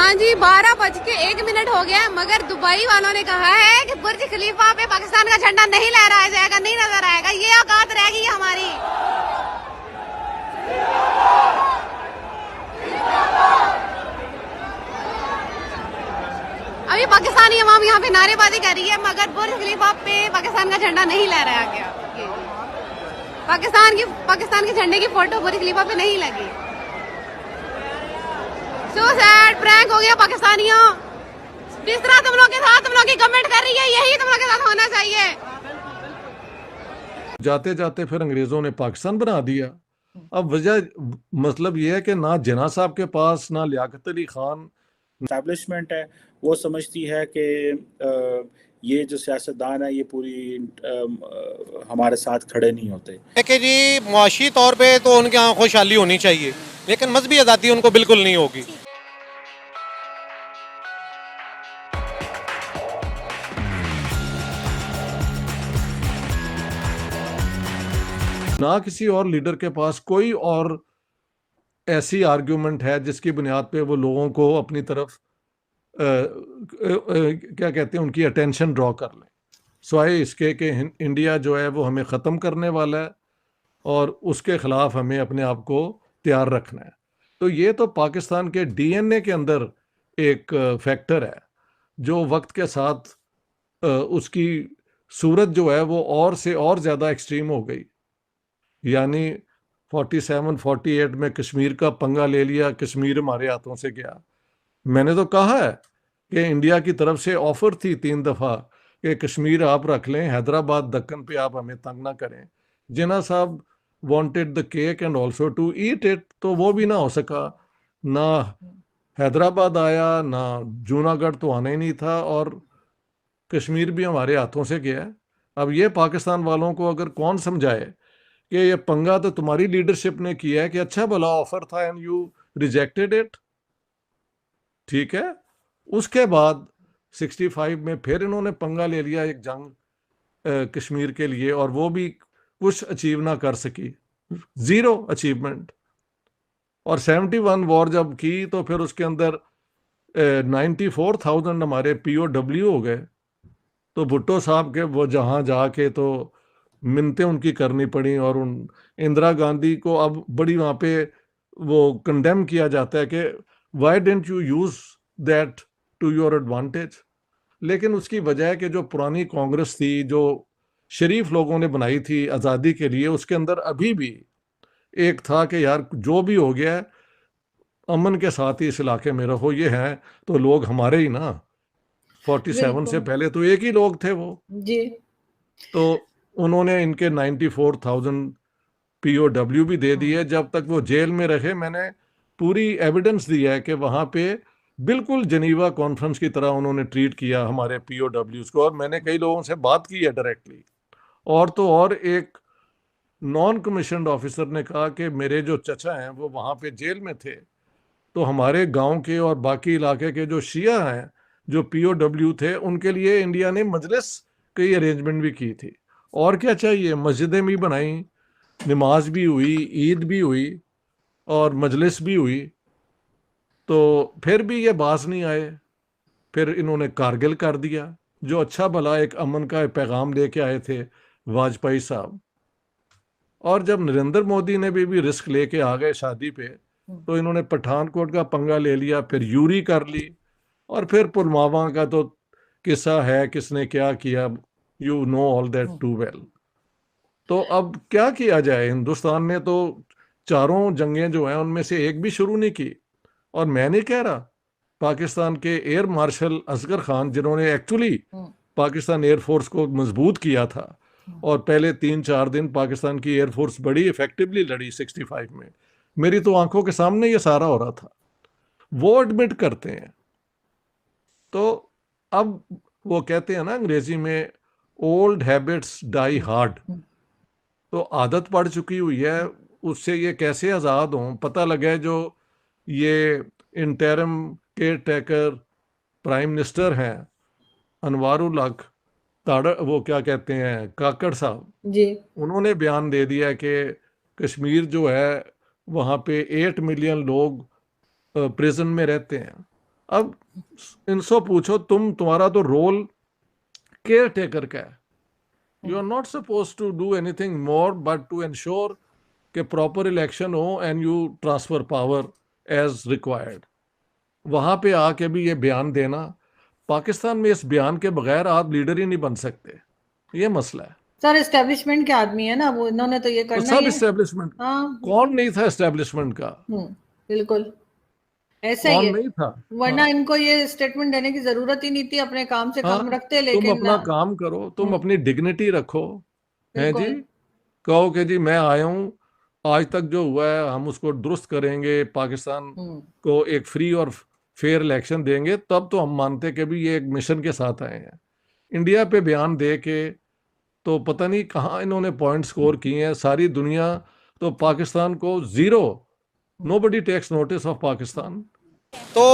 हाँ जी, 12:01 हो गया, मगर दुबई वालों ने कहा है कि बुर्ज खलीफा पे पाकिस्तान का झंडा नहीं लहराया जाएगा, नहीं नजर आएगा। ये औकात रहेगी हमारी। अभी पाकिस्तानी अवाम यहाँ पे नारेबाजी कर रही है, मगर बुर्ज खलीफा पे पाकिस्तान का झंडा नहीं लहराया गया। पाकिस्तान के झंडे की फोटो बुर्ज खलीफा पे नहीं लगी। सो सैड, प्रैंक हो गया पाकिस्तानियों। जिस तरह तुम लोग की कमेंट कर रही है, यही तुम लोग के साथ होना चाहिए। जाते जाते फिर अंग्रेजों ने पाकिस्तान बना दिया। अब वजह मतलब ये है कि ना जिन्ना साहब के पास ना लियाकत अली खान एस्टैब्लिशमेंट है, वो समझती है कि ये जो सियासतदान है ये पूरी हमारे साथ खड़े नहीं होते। कि जी मुआशी तौर पे तो उनके यहाँ खुशहाली होनी चाहिए, लेकिन मजहबी आज़ादी उनको बिल्कुल नहीं होगी। ना किसी और लीडर के पास कोई और ऐसी आर्ग्यूमेंट है जिसकी बुनियाद पे वो लोगों को अपनी तरफ क्या कहते हैं उनकी अटेंशन ड्रॉ कर लें, सिवाय इसके कि इंडिया जो है वो हमें ख़त्म करने वाला है और उसके ख़िलाफ़ हमें अपने आप को तैयार रखना है। तो ये तो पाकिस्तान के डीएनए के अंदर एक फैक्टर है जो वक्त के साथ उसकी सूरत जो है वो और से और ज़्यादा एक्सट्रीम हो गई। यानी 47-48 में कश्मीर का पंगा ले लिया, कश्मीर हमारे हाथों से गया। मैंने तो कहा है कि इंडिया की तरफ से ऑफर थी 3 दफ़ा कि कश्मीर आप रख लें, हैदराबाद दक्कन पे आप हमें तंग ना करें। जिन्ना साहब wanted the cake and also to eat it, तो वो भी ना हो सका। ना हैदराबाद आया, ना जूनागढ़ तो आना ही नहीं था, और कश्मीर भी हमारे हाथों से गया। अब ये पाकिस्तान वालों को अगर कौन समझाए कि ये पंगा तो तुम्हारी लीडरशिप ने किया है, कि अच्छा भला ऑफर था एंड यू रिजेक्टेड इट, ठीक है। उसके बाद 65 में फिर इन्होंने पंगा ले लिया एक जंग कश्मीर के लिए, और वो भी कुछ अचीव ना कर सकी, 0 अचीवमेंट। और 71 वॉर जब की तो फिर उसके अंदर 94,000 हमारे POW हो गए। तो भुट्टो साहब के वो जहाँ जाके तो मिन्नतें उनकी करनी पड़ी, और उन इंदिरा गांधी को अब बड़ी वहाँ पे वो कंडेम किया जाता है कि why don't you use that to your advantage. लेकिन उसकी वजह है कि जो पुरानी कांग्रेस थी, जो शरीफ लोगों ने बनाई थी आज़ादी के लिए, उसके अंदर अभी भी एक था कि यार जो भी हो गया है अमन के साथ ही इस इलाके में रहो। ये हैं तो लोग हमारे ही ना, 47 से पहले तो एक ही लोग थे वो जी। तो उन्होंने इनके 94,000 POW भी दे दिए। जब तक वो जेल में रहे, मैंने पूरी एविडेंस दी है कि वहाँ पे बिल्कुल जनीवा कॉन्फ्रेंस की तरह उन्होंने ट्रीट किया हमारे POWs को, और मैंने कई लोगों से बात की है डायरेक्टली। और तो और एक नॉन कमीशन्ड ऑफिसर ने कहा कि मेरे जो चचा हैं वो वहाँ पे जेल में थे, तो हमारे गांव के और बाकी इलाके के जो शिया हैं जो POW थे, उनके लिए इंडिया ने मजलिस की अरेंजमेंट भी की थी। और क्या चाहिए, मस्जिदें भी बनाई, नमाज भी हुई, ईद भी हुई और मजलिस भी हुई। तो फिर भी ये बाज नहीं आए। फिर इन्होंने कारगिल कर दिया, जो अच्छा भला एक अमन का पैगाम लेके आए थे वाजपेयी साहब। और जब नरेंद्र मोदी ने भी रिस्क लेके आ गए शादी पे, तो इन्होंने पठानकोट का पंगा ले लिया, फिर यूरी कर ली, और फिर पुलवामा का तो किस्सा है किसने क्या किया, you know all that too well. तो अब क्या किया जाए, हिंदुस्तान ने तो चारों जंगें जो हैं उनमें से एक भी शुरू नहीं की। और मैं नहीं कह रहा, पाकिस्तान के एयर मार्शल असगर खान, जिन्होंने एक्चुअली पाकिस्तान एयरफोर्स को मजबूत किया था, और पहले 3-4 दिन पाकिस्तान की एयरफोर्स बड़ी इफेक्टिवली लड़ी 65 में, मेरी तो आंखों के सामने ये सारा हो रहा था, वो एडमिट करते हैं। तो अब वो कहते हैं ना अंग्रेजी में, ओल्ड हैबिट्स डाई हार्ड। तो आदत पड़ चुकी हुई है, उससे ये कैसे आज़ाद हों। पता लगे जो ये interim care taker prime minister हैं अनवारुल हक ताड़, वो क्या कहते हैं, काकड़ साहब जी। उन्होंने बयान दे दिया कि कश्मीर जो है वहाँ पे 8 मिलियन लोग प्रिजन में रहते हैं, अब इनसे पूछो, तुम्हारा तो रोल केयर टेकर का है. You are not suppose to do anything more but to ensure कि प्रॉपर इलेक्शन हो and you transfer power as required. वहां पे आके भी ये बयान देना, पाकिस्तान में इस बयान के बगैर आप लीडर ही नहीं बन सकते. ये मसला है. सर एस्टेब्लिशमेंट के आदमी है ना वो, इन्होंने तो ये तो करना सब ही है. इस्टेब्लिशमेंट. हाँ कौन नहीं था इस्टेब्लिशमेंट का? बिल्कुल ऐसा ही कौन है. नहीं था? वरना हाँ. इनको ये स्टेटमेंट देने की जरूरत ही नहीं थी, अपने काम से काम हाँ, रखते. तुम लेकिन अपना काम करो, तुम अपनी डिग्निटी रखो. हैं जी, बिल्कुल. कहो कि जी मैं आया हूँ, आज तक जो हुआ है हम उसको दुरुस्त करेंगे, पाकिस्तान को एक फ्री और फेयर इलेक्शन देंगे, तब तो हम मानते कि भी ये एक मिशन के साथ आए हैं. इंडिया पे बयान दे के तो पता नहीं कहाँ इन्होंने पॉइंट स्कोर किए हैं. सारी दुनिया तो पाकिस्तान को zero, nobody takes notice of Pakistan. तो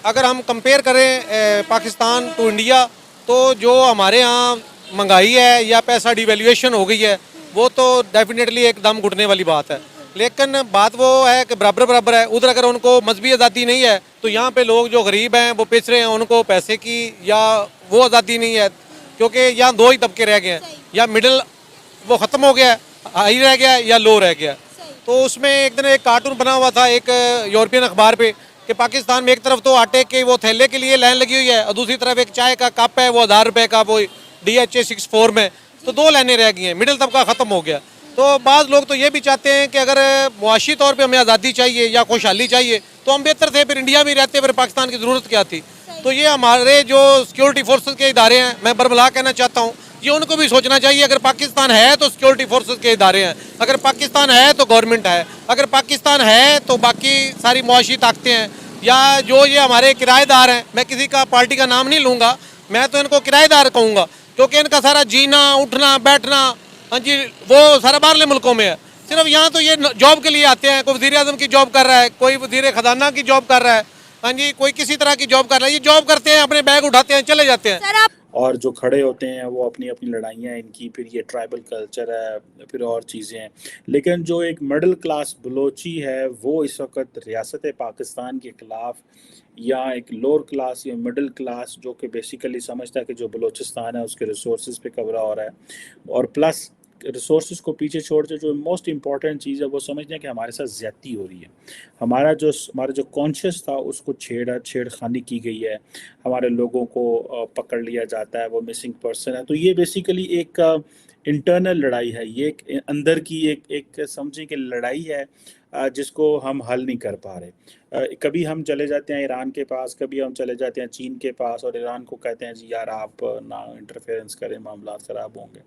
अगर हम कंपेयर करें पाकिस्तान टू इंडिया, तो जो हमारे यहाँ महंगाई है या पैसा डिवैल्यूएशन हो गई है, वो तो डेफिनेटली एक दम घुटने वाली बात है. लेकिन बात वो है कि बराबर बराबर है. उधर अगर उनको मजहबी आज़ादी नहीं है, तो यहाँ पे लोग जो गरीब हैं वो पिछड़े हैं, उनको पैसे की या वो आज़ादी नहीं है. क्योंकि यहाँ दो ही तबके रह गए हैं, या मिडिल वो ख़त्म हो गया है, हाई रह गया है, या लो रह गया. तो उसमें एक दिन एक कार्टून बना हुआ था एक यूरोपियन अखबार पे कि पाकिस्तान में एक तरफ तो आटे के वो थैले के लिए लाइन लगी हुई है, और दूसरी तरफ एक चाय का कप है, वो 1000 रुपये का, वो DHA 64 में. तो दो लाइनें रह गई हैं, मिडिल तबका ख़त्म हो गया. तो बाज़ लोग तो ये भी चाहते हैं कि अगर मुआशी तौर पे हमें आज़ादी चाहिए या खुशहाली चाहिए तो हम बेहतर थे, फिर इंडिया में रहते, फिर पाकिस्तान की ज़रूरत क्या थी. तो ये हमारे जो सिक्योरिटी फोर्सेस के इदारे हैं, मैं बरबला कहना चाहता हूँ, ये उनको भी सोचना चाहिए. अगर पाकिस्तान है तो सिक्योरिटी फोर्सेस के इदारे हैं, अगर पाकिस्तान है तो गवर्नमेंट है, अगर पाकिस्तान है तो बाकी सारी मुआशी ताकतें हैं, या जो ये हमारे किराएदार हैं. मैं किसी का पार्टी का नाम नहीं लूँगा, मैं तो इनको किराएदार कहूँगा, क्योंकि इनका सारा जीना उठना बैठना, हाँ जी, वो सारा बाहरले मुल्कों में है. सिर्फ यहाँ तो ये जॉब के लिए आते हैं. कोई वज़ीर आज़म की जॉब कर रहा है, कोई वज़ीर ख़जाना की जॉब कर रहा है, हाँ जी, कोई किसी तरह की जॉब कर रहा है. ये जॉब करते हैं, अपने बैग उठाते हैं, चले जाते हैं. और जो खड़े होते हैं वो अपनी अपनी लड़ाइयाँ इनकी, फिर ये ट्राइबल कल्चर है, फिर और चीज़ें हैं. लेकिन जो एक मिडिल क्लास बलोची है वो इस वक्त रियासत पाकिस्तान के ख़िलाफ़, या एक लोअर क्लास या मिडिल क्लास जो कि बेसिकली समझता है कि जो बलूचिस्तान है उसके रिसोर्सेज पे कब्जा हो रहा है, और प्लस रिसोर्सेज को पीछे छोड़ के जो मोस्ट इम्पॉर्टेंट चीज़ है वो समझते हैं कि हमारे साथ ज़्यादती हो रही है. हमारा जो कॉन्शियस था उसको छेड़खानी की गई है, हमारे लोगों को पकड़ लिया जाता है, वो मिसिंग पर्सन है. तो ये बेसिकली एक इंटरनल लड़ाई है, ये एक अंदर की एक समझें कि लड़ाई है जिसको हम हल नहीं कर पा रहे. कभी हम चले जाते हैं ईरान के पास, कभी हम चले जाते हैं चीन के पास, और ईरान को कहते हैं जी यार आप ना इंटरफेरेंस करें, मामला ख़राब होंगे.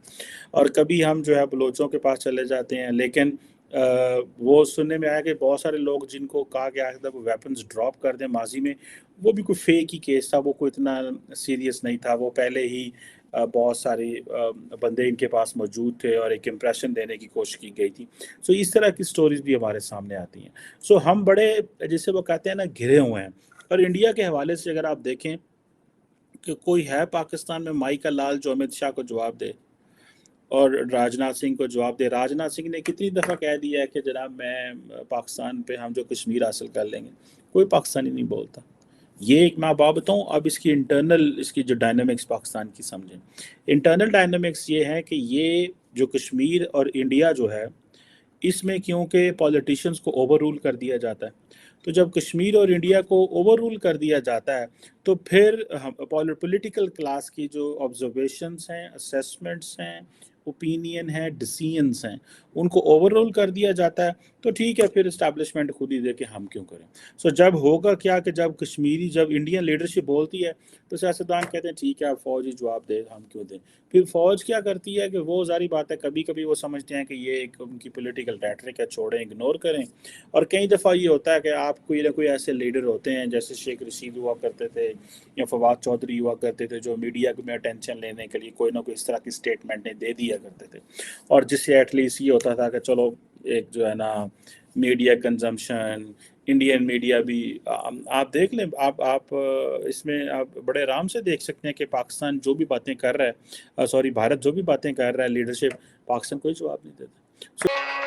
और कभी हम जो है बलोचों के पास चले जाते हैं, लेकिन वो सुनने में आया कि बहुत सारे लोग जिनको कहा गया था वो वेपन्स ड्रॉप कर दें माजी में, वो भी कोई फेक ही केस था, वो कोई इतना सीरियस नहीं था. वो पहले ही बहुत सारे बंदे इनके पास मौजूद थे और एक इम्प्रेशन देने की कोशिश की गई थी. सो इस तरह की स्टोरीज भी हमारे सामने आती हैं. सो हम बड़े, जैसे वो कहते हैं ना, घिरे हुए हैं. और इंडिया के हवाले से अगर आप देखें कि कोई है पाकिस्तान में माई का लाल जो अमित शाह को जवाब दे और राजनाथ सिंह को जवाब दे. राजनाथ सिंह ने कितनी दफ़ा कह दिया है कि जनाब मैं पाकिस्तान पे हम जो कश्मीर हासिल कर लेंगे. कोई पाकिस्तानी नहीं बोलता. ये एक मैं बात बताऊँ, अब इसकी इंटरनल, इसकी जो डायनामिक्स पाकिस्तान की समझें. इंटरनल डायनामिक्स ये है कि ये जो कश्मीर और इंडिया जो है, इसमें क्योंकि पॉलिटिशियंस को ओवर रूल कर दिया जाता है, तो जब कश्मीर और इंडिया को ओवर रूल कर दिया जाता है तो फिर पॉलिटिकल क्लास की जो ऑब्जर्वेशंस हैं, असेसमेंट्स हैं, ओपिनियन है, डिसीजंस हैं, उनको ओवरऑल कर दिया जाता है. तो ठीक है, फिर इस्टेब्लिशमेंट खुद ही दे कि हम क्यों करें. सो जब होगा क्या कि जब इंडियन लीडरशिप बोलती है तो सियासतदान कहते हैं ठीक है अब फ़ौज ही जवाब दे, हम क्यों दें. फिर फ़ौज क्या करती है कि वो जारी बात है, कभी कभी वो समझते हैं कि ये एक उनकी पॉलिटिकल रैटरिक है, छोड़ें, इग्नोर करें. और कई दफ़ा ये होता है कि आप कोई ना कोई ऐसे लीडर होते हैं, जैसे शेख रशीद हुआ करते थे या फवाद चौधरी हुआ करते थे, जो मीडिया में अटेंशन लेने के लिए कोई ना कोई इस तरह की स्टेटमेंट दे दिया करते थे, और जिससे एटलीस्ट ये होता था कि चलो एक जो है ना मीडिया कंजम्पशन, इंडियन मीडिया भी आप देख लें, आप इसमें आप बड़े आराम से देख सकते हैं कि पाकिस्तान जो भी बातें कर रहा है, भारत जो भी बातें कर रहा है, लीडरशिप, पाकिस्तान कोई जवाब नहीं देता.